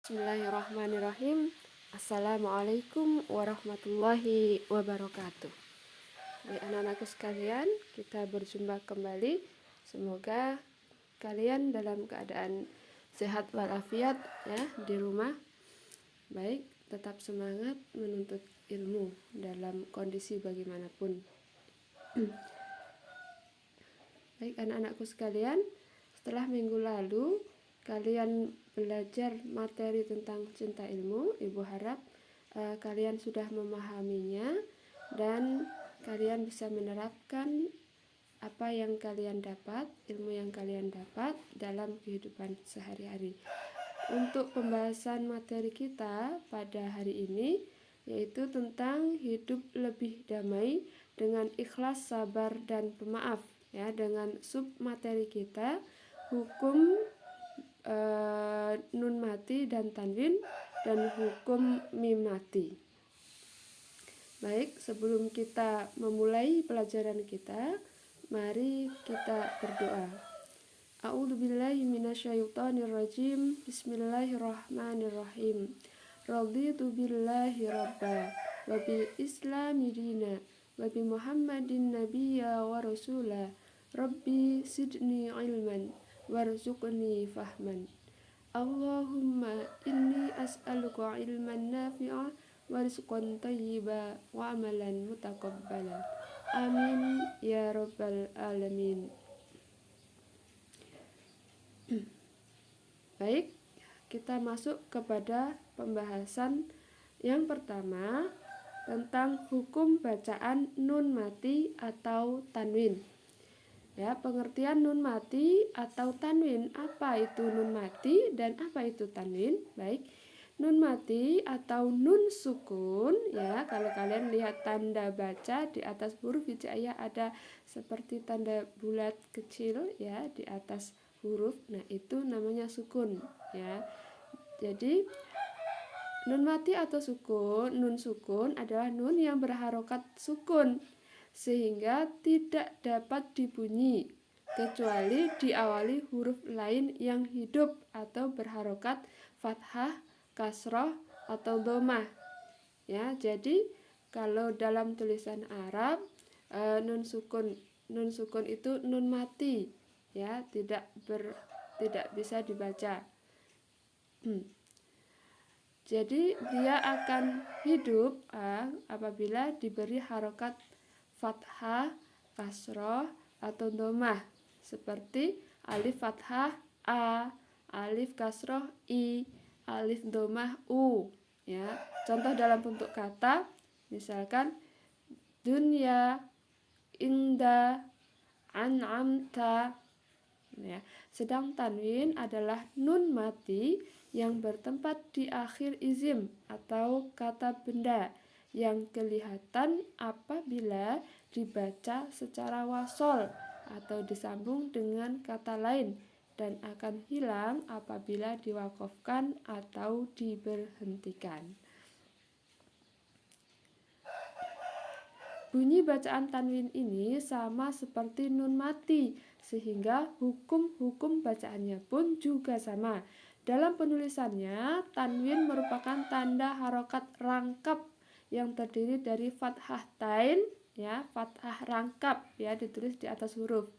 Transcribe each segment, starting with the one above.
Bismillahirrahmanirrahim. Assalamualaikum warahmatullahi wabarakatuh. Baik anak-anakku sekalian, kita berjumpa kembali. Semoga kalian dalam keadaan sehat walafiat ya di rumah. Baik, tetap semangat menuntut ilmu dalam kondisi bagaimanapun. Baik anak-anakku sekalian, setelah minggu lalu kalian belajar materi tentang cinta ilmu, Ibu harap kalian sudah memahaminya dan kalian bisa menerapkan apa yang kalian dapat, ilmu yang kalian dapat dalam kehidupan sehari-hari. Untuk pembahasan materi kita pada hari ini yaitu tentang hidup lebih damai dengan ikhlas, sabar, dan pemaaf ya, dengan sub materi kita hukum nun mati dan tanwin dan hukum mim mati. Baik, sebelum kita memulai pelajaran kita, mari kita berdoa. A'udzubillahi minasyaitonirrajim. Bismillahirrahmanirrahim. Raditu billahi rabba wa bil islami dina wa bi Muhammadin nabiyya wa rasula. Rabbi sidni ilman warzuqni fahman. Allahumma inni as'aluka ilman nafi'a wa rizqan thayyiba wa amalan mutaqabbala. Amin ya rabbal alamin. Baik, kita masuk kepada pembahasan yang pertama tentang hukum bacaan nun mati atau tanwin. Ya, pengertian nun mati atau tanwin. Apa itu nun mati dan apa itu tanwin? Baik, nun mati atau nun sukun ya, kalau kalian lihat tanda baca di atas huruf hijaiyah ada seperti tanda bulat kecil ya di atas huruf. Nah, itu namanya sukun ya. Jadi nun mati atau sukun, nun sukun adalah nun yang berharokat sukun sehingga tidak dapat dibunyi kecuali diawali huruf lain yang hidup atau berharokat fathah, kasroh atau dhammah. Ya, jadi kalau dalam tulisan Arab nun sukun itu nun mati ya, tidak bisa dibaca. Jadi dia akan hidup apabila diberi harokat fathah, kasroh atau dhammah seperti alif fathah a, alif kasroh i, alif dhammah u ya. Contoh dalam bentuk kata misalkan dunya, inda, an'amta ya. Sedang tanwin adalah nun mati yang bertempat di akhir izim atau kata benda yang kelihatan apabila dibaca secara wasol atau disambung dengan kata lain dan akan hilang apabila diwakofkan atau diberhentikan. Bunyi bacaan tanwin ini sama seperti nun mati sehingga hukum-hukum bacaannya pun juga sama. Dalam penulisannya, tanwin merupakan tanda harokat rangkap yang terdiri dari fathah tain ya, fathah rangkap ya ditulis di atas huruf.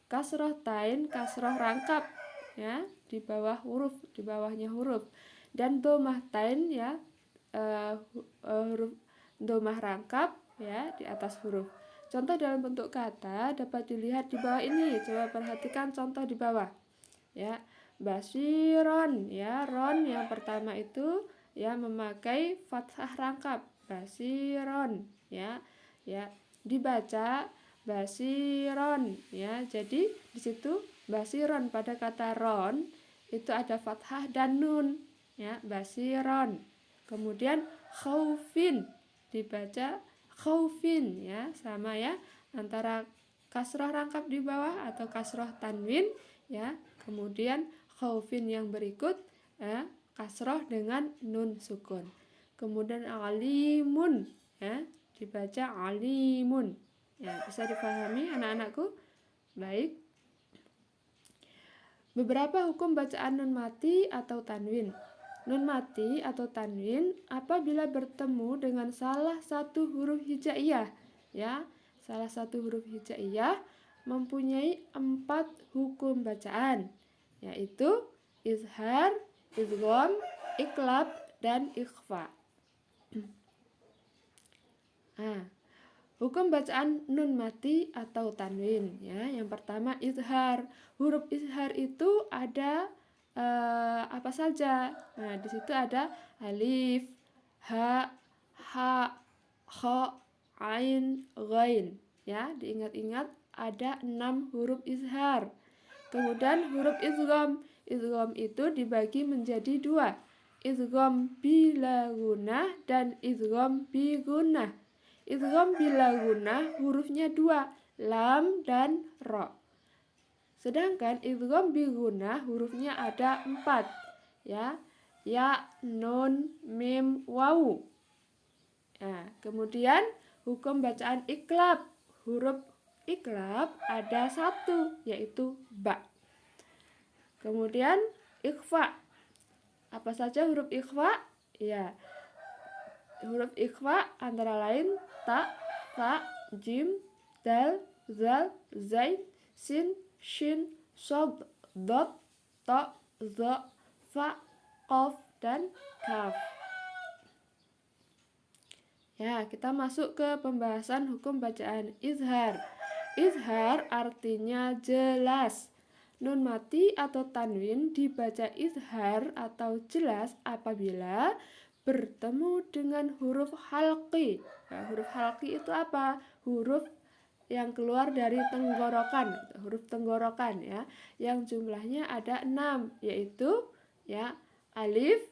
Kasroh tain, kasroh rangkap ya di bawah huruf, di bawahnya huruf. Dan dhammah tain ya huruf dhammah rangkap ya di atas huruf. Contoh dalam bentuk kata dapat dilihat di bawah ini. Coba perhatikan contoh di bawah. Ya, basiron ya, ron yang pertama itu ya memakai fathah rangkap. Basiron ya dibaca basiron ya. Jadi di situ basiron pada kata ron itu ada fathah dan nun ya, basiron. Kemudian khaufin dibaca khaufin ya, sama ya antara kasroh rangkap di bawah atau kasroh tanwin ya. Kemudian khaufin yang berikut ya, kasroh dengan nun sukun. Kemudian alimun ya, dibaca alimun ya. Bisa dipahami anak-anakku? Baik. Beberapa hukum bacaan nun mati atau tanwin. Nun mati atau tanwin apabila bertemu dengan salah satu huruf hijaiyah, ya. Salah satu huruf hijaiyah mempunyai 4 hukum bacaan, yaitu izhar, idgham, iqlab, dan ikhfa. Nah, hukum bacaan nun mati atau tanwin, ya. Yang pertama izhar. Huruf izhar itu ada apa saja? Nah, di situ ada alif, ha, kha, ain, ghain. Ya, diingat-ingat ada 6 huruf izhar. Kemudian huruf idgham. Idgham itu dibagi menjadi 2. Idgham bila gunnah dan idgham bi gunnah. Idgham bila gunnah hurufnya 2, lam dan ro. Sedangkan idgham bi gunnah hurufnya ada 4, ya. Ya, nun, mim, wawu. Nah, kemudian hukum bacaan iqlab. Huruf iqlab ada 1, yaitu ba. Kemudian ikhfa. Apa saja huruf ikhfa? Ya, huruf ikhfa antara lain ta, fa, jim, dal, zal, zain, sin, shin, shod, dot, ta, za, fa, qaf, dan kaf. Ya, kita masuk ke pembahasan hukum bacaan izhar. Izhar artinya jelas. Nun mati atau tanwin dibaca izhar atau jelas apabila bertemu dengan huruf halqi. Nah, huruf halqi itu apa? Huruf yang keluar dari tenggorokan, huruf tenggorokan, ya, yang jumlahnya ada 6, yaitu ya alif,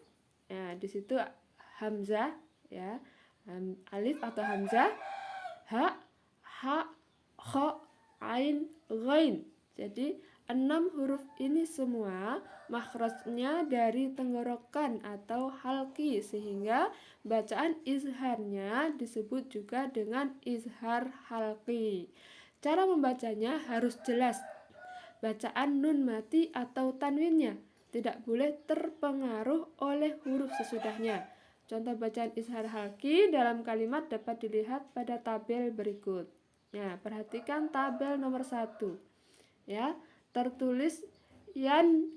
ya, di situ hamzah, ya, alif atau hamzah, ha, kha, ain, ghain. Jadi 6 huruf ini semua makhrajnya dari tenggorokan atau halqi, sehingga bacaan izharnya disebut juga dengan izhar halqi. Cara membacanya harus jelas. Bacaan nun mati atau tanwinnya tidak boleh terpengaruh oleh huruf sesudahnya. Contoh bacaan izhar halqi dalam kalimat dapat dilihat pada tabel berikut. Ya, perhatikan tabel nomor 1. Ya, tertulis yan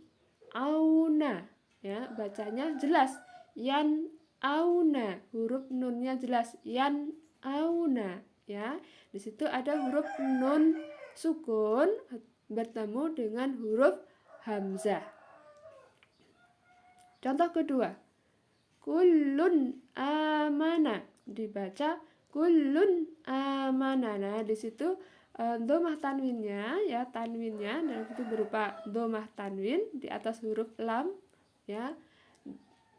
auna, ya, bacanya jelas yan auna, huruf nunnya jelas yan auna, ya. Di situ ada huruf nun sukun bertemu dengan huruf hamzah. Contoh kedua, kullun amana, dibaca kullun amana. Nah, di situ domah tanwinnya, ya, tanwinnya dan itu berupa domah tanwin di atas huruf lam, ya,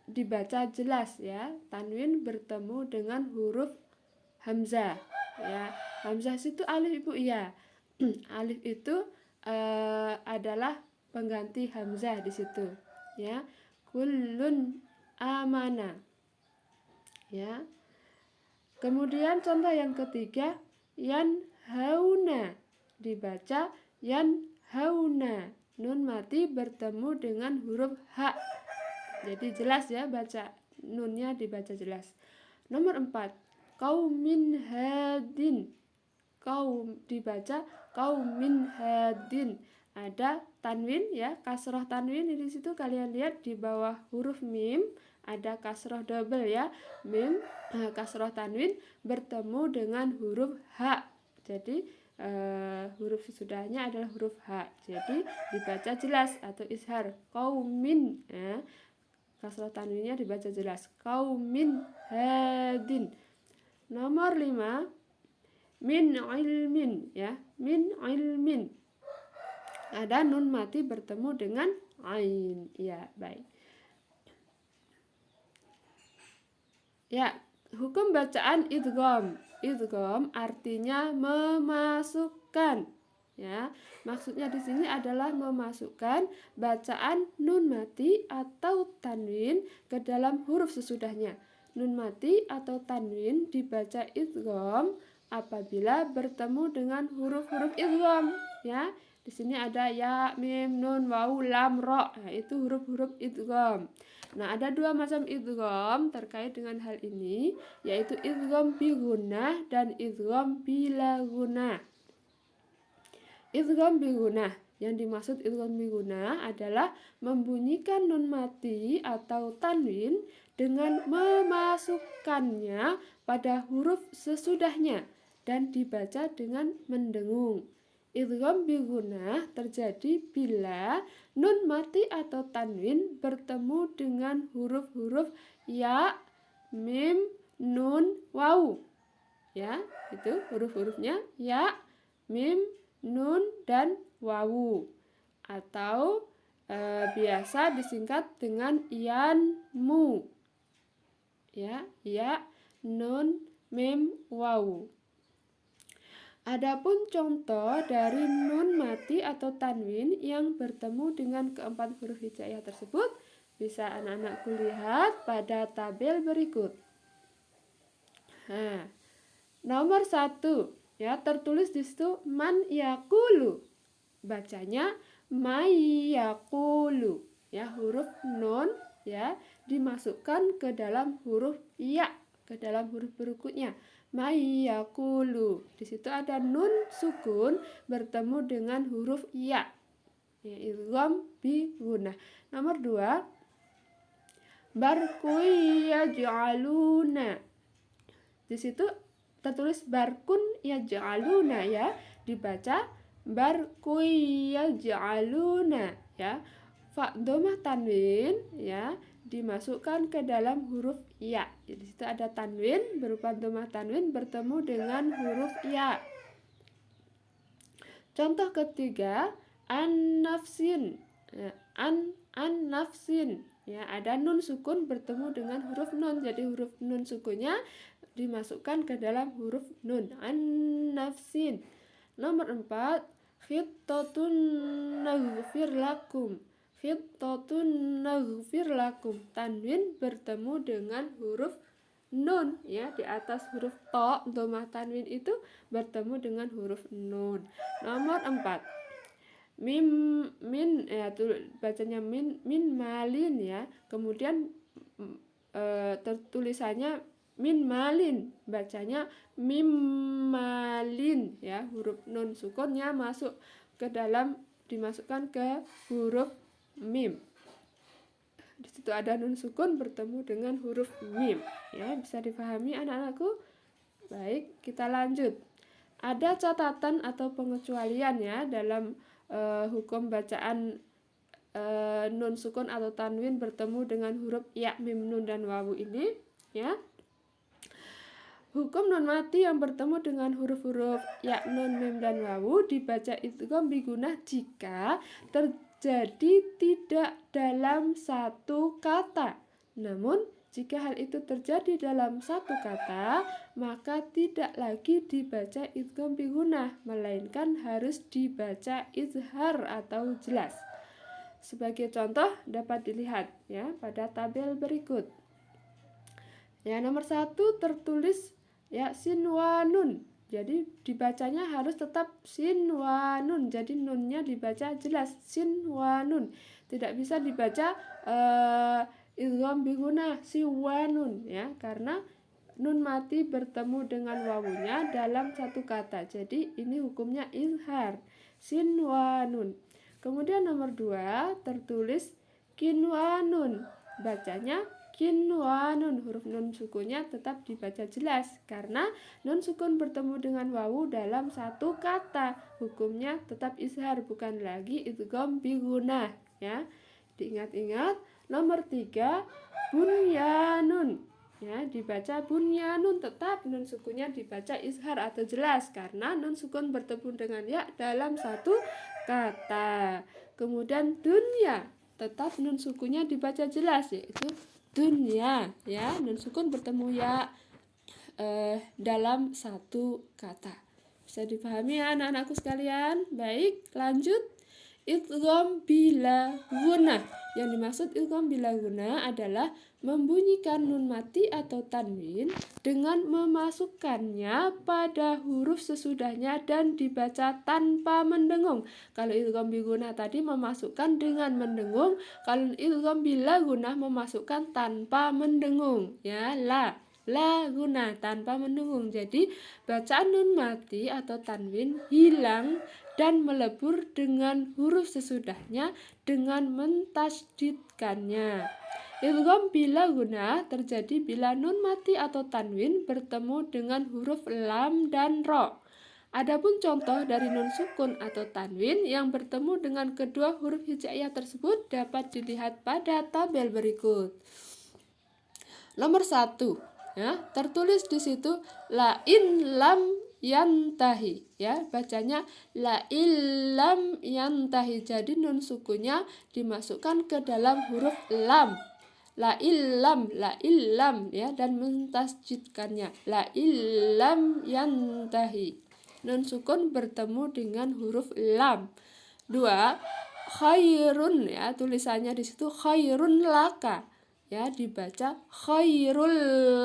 dibaca jelas, ya. Tanwin bertemu dengan huruf hamzah, ya. Hamzah itu alif, Ibu, ya. Alif itu adalah pengganti hamzah di situ, ya. Kullun amana, ya. Kemudian contoh yang ketiga, yan hauna, dibaca yan hauna, nun mati bertemu dengan huruf ha. Jadi jelas, ya, baca nunnya dibaca jelas. Nomor 4, qaumin hadin, kaum dibaca qaumin hadin. Ada tanwin, ya, kasroh tanwin di situ. Kalian lihat di bawah huruf mim ada kasroh double, ya, mim kasroh tanwin bertemu dengan huruf ha. Jadi huruf sesudahnya adalah huruf ha. Jadi dibaca jelas atau izhar qaumin, ya. Kasroh tanwinnya dibaca jelas qaumin hadin. Nomor 5, min ilmin, ya, min ilmin. Ada nun mati bertemu dengan ain, ya, baik. Ya, hukum bacaan idgham. Idgham artinya memasukkan, ya. Maksudnya di sini adalah memasukkan bacaan nun mati atau tanwin ke dalam huruf sesudahnya. Nun mati atau tanwin dibaca idgham apabila bertemu dengan huruf-huruf idgham, ya. Di sini ada ya, mim, nun, wawu, lam, ro. Nah, itu huruf-huruf idgham. Nah, ada dua macam idgham terkait dengan hal ini, yaitu idgham bi gunnah dan idgham bila gunnah. Idgham bi gunnah. Yang dimaksud idgham bi gunnah adalah membunyikan nun mati atau tanwin dengan memasukkannya pada huruf sesudahnya dan dibaca dengan mendengung. Idgham bi gunnah terjadi bila nun mati atau tanwin bertemu dengan huruf-huruf ya, mim, nun, wawu. Ya, itu huruf-hurufnya ya, mim, nun, dan wawu. Atau biasa disingkat dengan yanmu. Ya, nun, mim, wawu. Adapun contoh dari nun mati atau tanwin yang bertemu dengan keempat huruf hijaiyah tersebut bisa anak-anakku lihat pada tabel berikut. Nah, nomor 1 ya, tertulis di situ man yakulu. Bacanya mayakulu. Ya, huruf nun ya dimasukkan ke dalam huruf ya, ke dalam huruf berikutnya. Mayakulu. Di situ ada nun sukun bertemu dengan huruf ya. Ya, idgham bi gunnah. Nomor 2, barkun yaj'aluna. Di situ tertulis barkun yaj'aluna ya, dibaca barkun yaj'aluna ya. Fa dhammah tanwin ya dimasukkan ke dalam huruf ya. Di situ ada tanwin berupa dhammah tanwin bertemu dengan huruf ya. Contoh ketiga, an-nafsin. An-nafsin. Ya, ada nun sukun bertemu dengan huruf nun. Jadi huruf nun sukunnya dimasukkan ke dalam huruf nun. An-nafsin. Nomor 4, khittatun naghfir lakum. Khittatun naghfir lakum. Tanwin bertemu dengan huruf nun ya, di atas huruf to, dhammah tanwin itu bertemu dengan huruf nun. Nomor 4, min ya, bacanya min malin ya. Kemudian tertulisannya min malin, bacanya mim malin ya. Huruf nun sukunnya masuk ke dalam, dimasukkan ke huruf mim. Di situ ada nun sukun bertemu dengan huruf mim. Ya, bisa dipahami anak-anakku? Baik, kita lanjut. Ada catatan atau pengecualian ya dalam hukum bacaan nun sukun atau tanwin bertemu dengan huruf ya, mim, nun, dan wawu ini ya. Hukum nun mati yang bertemu dengan huruf-huruf ya, nun, mim, dan wawu dibaca idgham bi gunnah jika terjadi tidak dalam satu kata. Namun jika hal itu terjadi dalam satu kata, maka tidak lagi dibaca idgham bi gunnah, melainkan harus dibaca izhar atau jelas. Sebagai contoh dapat dilihat ya pada tabel berikut. Ya, nomor 1 tertulis ya sinwanun. Jadi dibacanya harus tetap sinwanun. Jadi nunnya dibaca jelas sinwanun. Tidak bisa dibaca idgham bi gunnah siwanun ya, karena nun mati bertemu dengan wawunya dalam satu kata. Jadi ini hukumnya izhar sinwanun. Kemudian nomor 2 tertulis kinwanun. Bacanya kinwanun. Huruf nun sukunnya tetap dibaca jelas karena nun sukun bertemu dengan wawu dalam satu kata. Hukumnya tetap izhar, bukan lagi idgham bi gunnah ya. Diingat-ingat. Nomor 3 bunyanun. Ya, dibaca bunyanun, tetap nun sukunnya dibaca izhar atau jelas karena nun sukun bertemu dengan ya dalam satu kata. Kemudian dunya, tetap nun sukunnya dibaca jelas yaitu dunya ya, nun sukun bertemu ya dalam satu kata. Bisa dipahami ya anak-anakku sekalian? Baik, lanjut. Idgham bila gunnah. Yang dimaksud idgham bila gunnah adalah Membunyikan nun mati atau tanwin dengan memasukkannya pada huruf sesudahnya dan dibaca tanpa mendengung. Kalau idgham bi gunnah tadi memasukkan dengan mendengung, kalau idgham bila gunnah memasukkan tanpa mendengung. Ya, la gunnah tanpa mendengung. Jadi bacaan nun mati atau tanwin hilang dan melebur dengan huruf sesudahnya dengan mentasydidkannya. Idgham bila gunnah terjadi bila nun mati atau tanwin bertemu dengan huruf lam dan ro. Adapun contoh dari nun sukun atau tanwin yang bertemu dengan kedua huruf hijaiyah tersebut dapat dilihat pada tabel berikut. Nomor 1, ya, tertulis di situ la in lam yantahi, ya, bacanya la illam yantahi. Jadi nun sukunnya dimasukkan ke dalam huruf lam. La illam, ya, dan mentasjidkannya la illam yantahi. Nun sukun bertemu dengan huruf lam. 2, khairun, ya, tulisannya di situ khairun laka, ya, dibaca khairul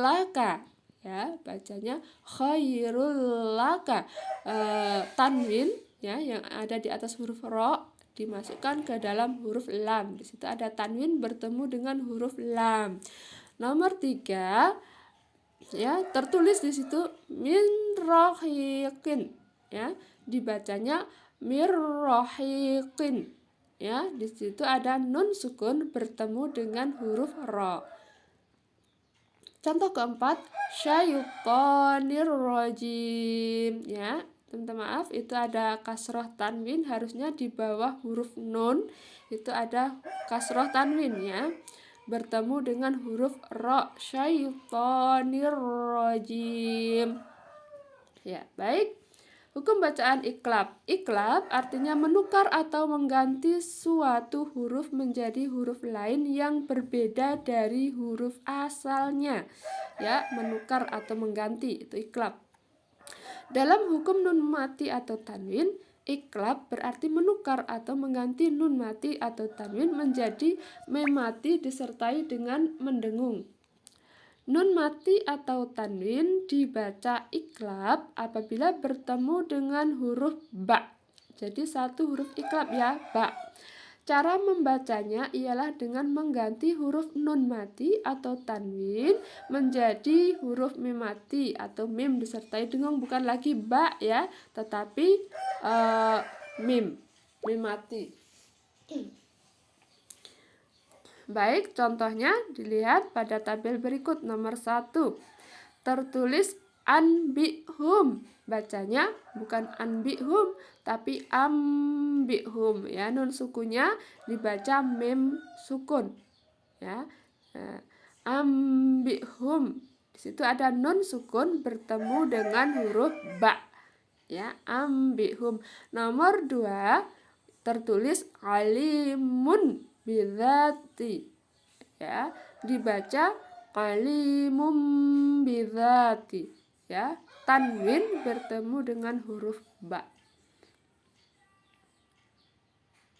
laka, ya, bacanya khairul laka. Tanwin, ya, yang ada di atas huruf ro dimasukkan ke dalam huruf lam. Di situ ada tanwin bertemu dengan huruf lam. Nomor 3, ya, tertulis di situ min rahiqin, ya, dibacanya mirrahiqin, ya. Di situ ada nun sukun bertemu dengan huruf ro. Contoh keempat, syaitonir rajim, ya. Maaf, itu ada kasroh tanwin, harusnya di bawah huruf nun itu ada kasroh tanwin, ya, bertemu dengan huruf ro, syaitonir rajim. Ya, baik. Hukum bacaan iklab. Iklab artinya menukar atau mengganti suatu huruf menjadi huruf lain yang berbeda dari huruf asalnya. Ya, menukar atau mengganti, itu iklab. Dalam hukum nun mati atau tanwin, iklab berarti menukar atau mengganti nun mati atau tanwin menjadi mem mati disertai dengan mendengung. Nun mati atau tanwin dibaca iklab apabila bertemu dengan huruf ba. Jadi satu huruf iklab, ya, ba. Cara membacanya ialah dengan mengganti huruf nun mati atau tanwin menjadi huruf mim mati atau mim disertai dengung, bukan lagi ba, ya, tetapi mim mati. Baik, contohnya dilihat pada tabel berikut. Nomor 1, tertulis anbihum, bacanya bukan anbihum tapi ambihum, ya, nun sukunya dibaca mim sukun, ya. Ambihum, di situ ada nun sukun bertemu dengan huruf ba, ya, ambihum. Nomor 2, tertulis alimun bidzati, ya, dibaca alimum bidzati, ya, tanwin bertemu dengan huruf ba.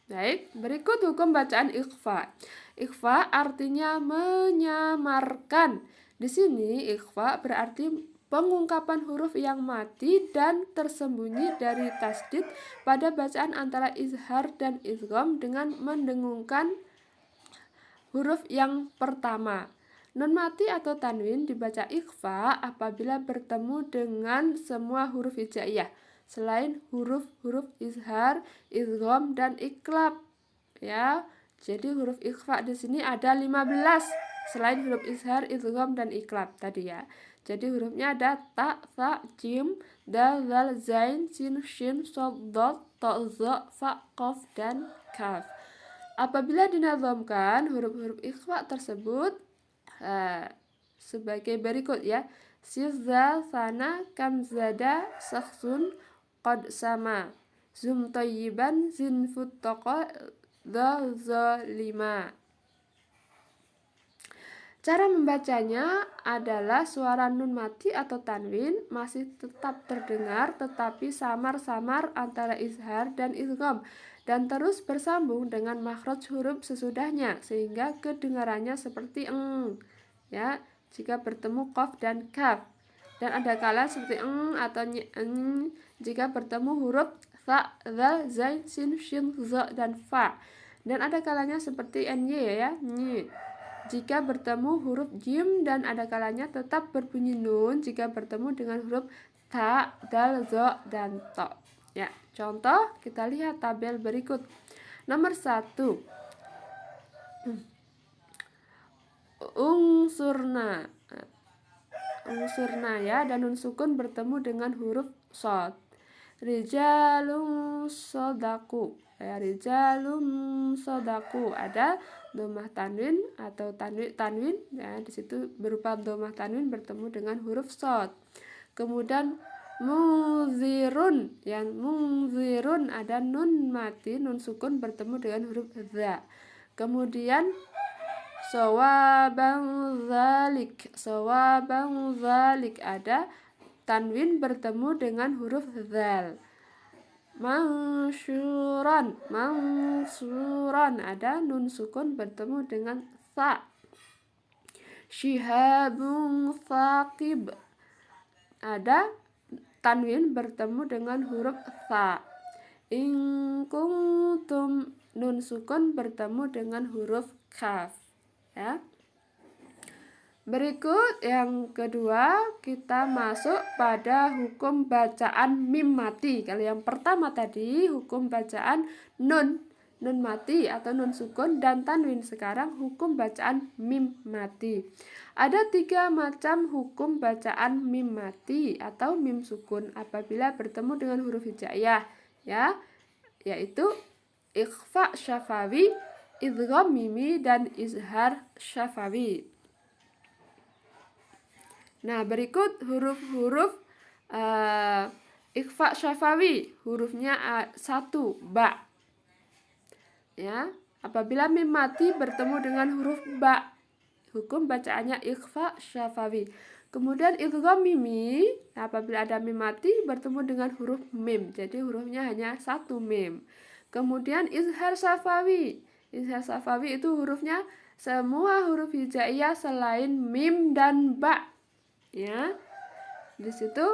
Baik, berikut hukum bacaan ikhfa. Ikhfa artinya menyamarkan. Di sini ikhfa berarti pengungkapan huruf yang mati dan tersembunyi dari tasdid pada bacaan antara izhar dan idgham dengan mendengungkan huruf yang pertama. Nun mati atau tanwin dibaca ikhfa apabila bertemu dengan semua huruf hijaiyah selain huruf-huruf izhar, idgham, dan iklab, ya. Jadi huruf ikhfa di sini ada 15 selain huruf izhar, idgham, dan iklab tadi, ya. Jadi hurufnya ada ta, tha, jim, dal, zal, zain, sin, shin, shad, dad, ta, za, fa, qaf, dan kaf. Apabila dinazamkan huruf-huruf ikhfa tersebut sebagai berikut, ya. Sizza, sana, kamzada, sakhsun, qad sama, zum tayyiban, zin futtaqa, dha, za, lima. Cara membacanya adalah suara nun mati atau tanwin masih tetap terdengar tetapi samar-samar antara izhar dan idgham dan terus bersambung dengan makhraj huruf sesudahnya sehingga kedengarannya seperti eng, ya, jika bertemu qaf dan kaf, dan ada kala seperti eng atau eng jika bertemu huruf tha, dzal, zain, sin, shin, za dan fa, dan ada kalanya seperti ny, ya, ny jika bertemu huruf jim, dan ada kalanya tetap berbunyi nun jika bertemu dengan huruf ta, dal, zo, dan to. Ya, contoh kita lihat tabel berikut. Nomor 1. Ungsurna. Ungsurna, ya, dan nun sukun bertemu dengan huruf shad. Rijalun sodaku, ya, rijalun sodaku, ada domah tanwin atau tanwin, ya, di situ berupa domah tanwin bertemu dengan huruf shad. Kemudian muzirun, yang muzirun ada nun mati, nun sukun bertemu dengan huruf za. Kemudian sawabang zalik ada tanwin bertemu dengan huruf zal. Mansyuran ada nun sukun bertemu dengan sa. Syihabun thaqib ada tanwin bertemu dengan huruf sa. In kuntum nun sukun bertemu dengan huruf kaf, ya. Berikut yang kedua, kita masuk pada hukum bacaan mim mati. Kalau yang pertama tadi hukum bacaan nun mati atau nun sukun dan tanwin. Sekarang hukum bacaan mim mati. Ada 3 macam hukum bacaan mim mati atau mim sukun apabila bertemu dengan huruf hijaiyah, ya, yaitu ikhfa syafawi, idgham mimi, dan izhar syafawi. Nah, berikut huruf-huruf ikhfa syafawi. Hurufnya 1, ba. Ya, apabila mim mati bertemu dengan huruf ba, hukum bacaannya ikhfa syafawi. Kemudian idgham mimi, apabila ada mim mati bertemu dengan huruf mim, jadi hurufnya hanya 1 mim. Kemudian izhar syafawi. Izhar syafawi itu hurufnya semua huruf hijaiyah selain mim dan ba. Ya, di situ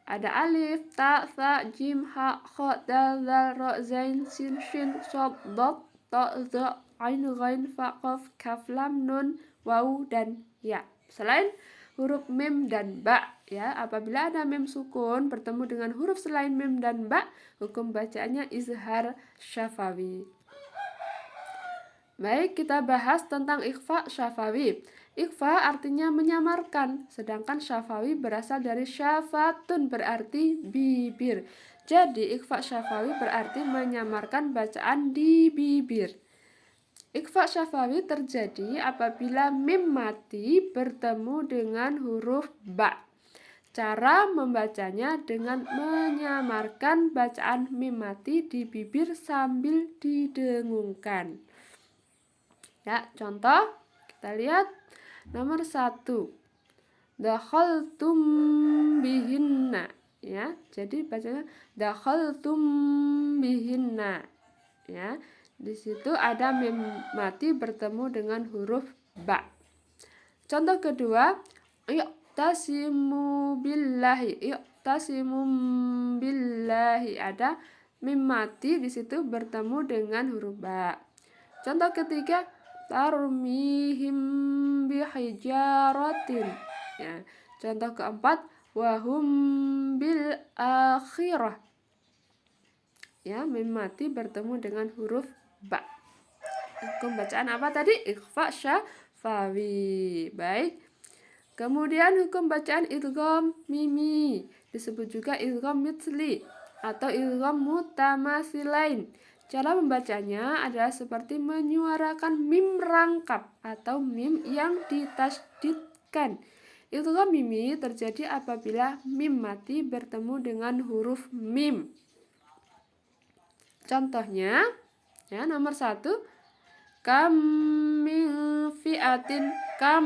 ada alif, ta, tha, jim, ha, kha, dal, zal, ra, zain, sin, shin, shad, dad, ta, za, ain, ghain, fa, qaf, kaf, lam, nun, waw, dan ya. Selain huruf mim dan ba, ya, apabila ada mim sukun bertemu dengan huruf selain mim dan ba, hukum bacaannya izhar syafawi. Baik, kita bahas tentang ikhfa syafawi. Ikhfa artinya menyamarkan, sedangkan syafawi berasal dari syafatun, berarti bibir. Jadi ikhfa syafawi berarti menyamarkan bacaan di bibir. Ikhfa syafawi terjadi apabila mim mati bertemu dengan huruf ba. Cara membacanya dengan menyamarkan bacaan mim mati di bibir sambil didengungkan. Ya, contoh kita lihat. Nomor 1, dakhaltum bihinna, ya. Jadi bacanya dakhaltum bihinna, ya. Di situ ada mim mati bertemu dengan huruf ba. Contoh kedua, iqtasimu billahi ada mim mati di situ bertemu dengan huruf ba. Contoh ketiga, tarmihim bihijaratin, ya. Contoh keempat, wahum bil akhirah, ya, mim mati bertemu dengan huruf ba. Hukum bacaan apa tadi? Ikhfa syafawi. Baik. Kemudian hukum bacaan idgham mimi, disebut juga idgham mithli atau idgham mutamasilain. Cara membacanya adalah seperti menyuarakan mim rangkap atau mim yang ditasydidkan. Idgham mimi terjadi apabila mim mati bertemu dengan huruf mim. Contohnya, ya, nomor 1, Kam min fi'atin, kam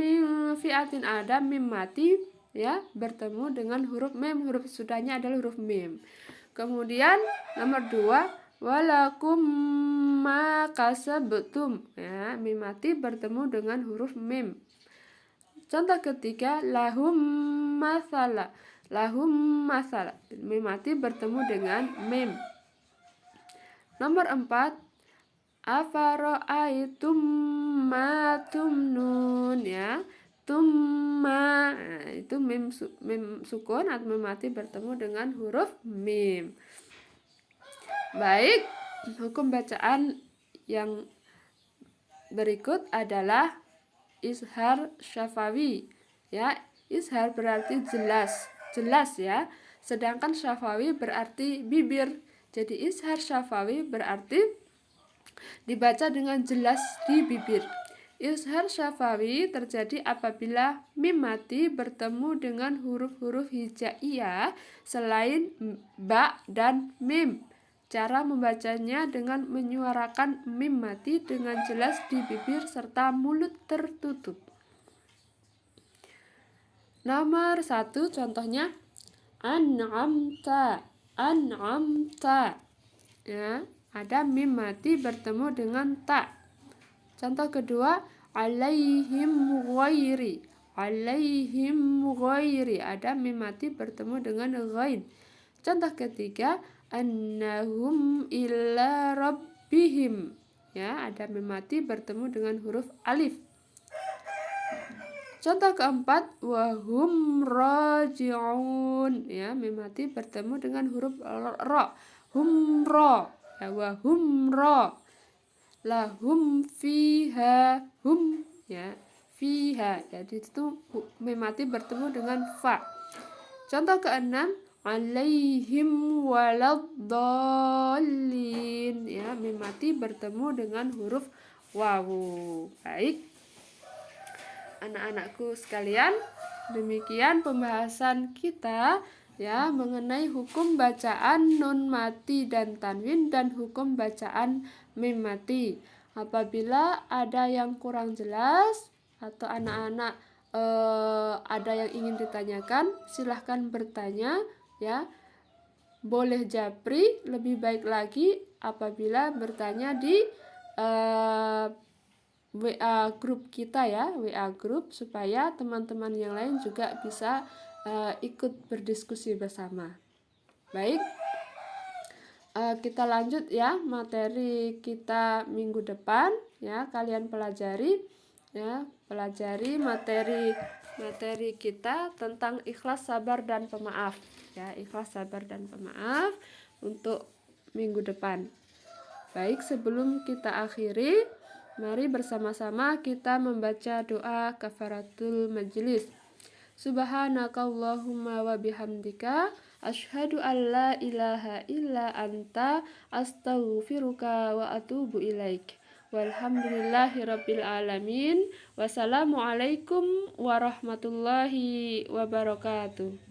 min fi'atin, ada mim mati ya bertemu dengan huruf mim, huruf sudahnya adalah huruf mim. Kemudian nomor 2, walakum ma kasabtum, ya mim mati bertemu dengan huruf mim. Contoh ketiga, lahum masala, lahum masala, mim mati bertemu dengan mim. Nomor 4, afara'aitum ma tumnun, ya tumma, nah, itu mim sukun atau mim mati bertemu dengan huruf mim. Baik, hukum bacaan yang berikut adalah izhar syafawi, ya izhar berarti jelas ya, sedangkan syafawi berarti bibir. Jadi izhar syafawi berarti dibaca dengan jelas di bibir. Izhar syafawi terjadi apabila mim mati bertemu dengan huruf-huruf hijaiyah selain ba dan mim. Cara membacanya dengan menyuarakan mim mati dengan jelas di bibir serta mulut tertutup. Nomor 1 contohnya an'amta, an'amta, ya ada mim mati bertemu dengan ta. Contoh kedua, alaihim ghairi, alaihim ghairi, ada mim mati bertemu dengan ghain. Contoh ketiga, annahum ila rabbihim, ya ada mim mati bertemu dengan huruf alif. Contoh keempat, wahum raji'un, ya mim mati bertemu dengan huruf ra, hum ra, ya wahum ra. Lahum fiha, hum, ya fiha, jadi itu mim mati bertemu dengan fa. Contoh keenam, alaihim waladdallin, ya mim mati bertemu dengan huruf wawu. Baik, anak-anakku sekalian, demikian pembahasan kita ya mengenai hukum bacaan nun mati dan tanwin dan hukum bacaan mim mati. Apabila ada yang kurang jelas atau anak-anak ada yang ingin ditanyakan, silahkan bertanya ya. Boleh japri, lebih baik lagi apabila bertanya di WA grup kita ya, WA grup, supaya teman-teman yang lain juga bisa ikut berdiskusi bersama. Baik, kita lanjut ya materi kita minggu depan ya. Kalian pelajari ya, pelajari materi kita tentang ikhlas, sabar dan pemaaf ya, ikhlas, sabar dan pemaaf untuk minggu depan. Baik, sebelum kita akhiri, mari bersama-sama kita membaca doa kafaratul majlis. Subhanakallahumma wa bihamdika asyhadu an la ilaha illa anta astaghfiruka wa atubu ilaik. Walhamdulillahirabbil alamin. Wassalamualaikum warahmatullahi wabarakatuh.